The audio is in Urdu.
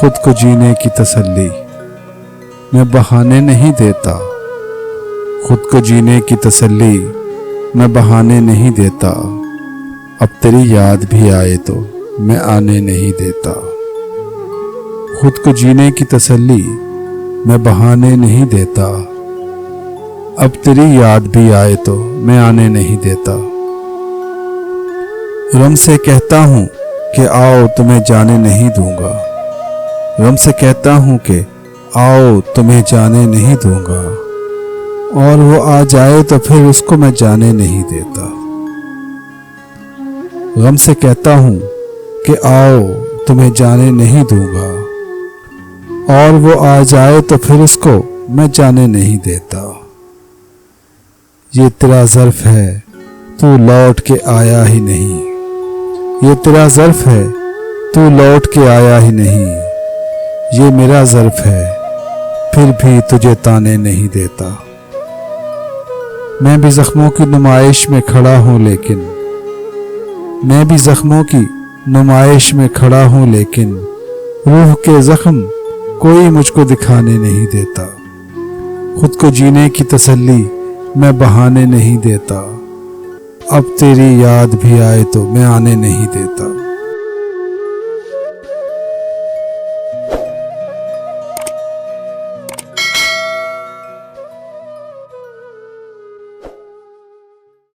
خود کو جینے کی تسلی میں بہانے نہیں دیتا، خود کو جینے کی تسلی میں بہانے نہیں دیتا، اب تیری یاد بھی آئے تو میں آنے نہیں دیتا۔ خود کو جینے کی تسلی میں بہانے نہیں دیتا، اب تیری یاد بھی آئے تو میں آنے نہیں دیتا۔ غم سے کہتا ہوں کہ آؤ تمہیں جانے نہیں دوں گا، غم سے کہتا ہوں کہ آؤ تمہیں جانے نہیں دوں گا، اور وہ آ جائے تو پھر اس کو میں جانے نہیں دیتا۔ غم سے کہتا ہوں کہ آؤ تمہیں جانے نہیں دوں گا، اور وہ آ جائے تو پھر اس کو میں جانے نہیں دیتا۔ یہ تیرا ظرف ہے تو لوٹ کے آیا ہی نہیں، یہ تیرا ظرف ہے تو لوٹ کے آیا ہی نہیں، یہ میرا ظرف ہے پھر بھی تجھے تانے نہیں دیتا۔ میں بھی زخموں کی نمائش میں کھڑا ہوں لیکن میں بھی زخموں کی نمائش میں کھڑا ہوں لیکن روح کے زخم کوئی مجھ کو دکھانے نہیں دیتا۔ خود کو جینے کی تسلی میں بہانے نہیں دیتا، اب تیری یاد بھی آئے تو میں آنے نہیں دیتا۔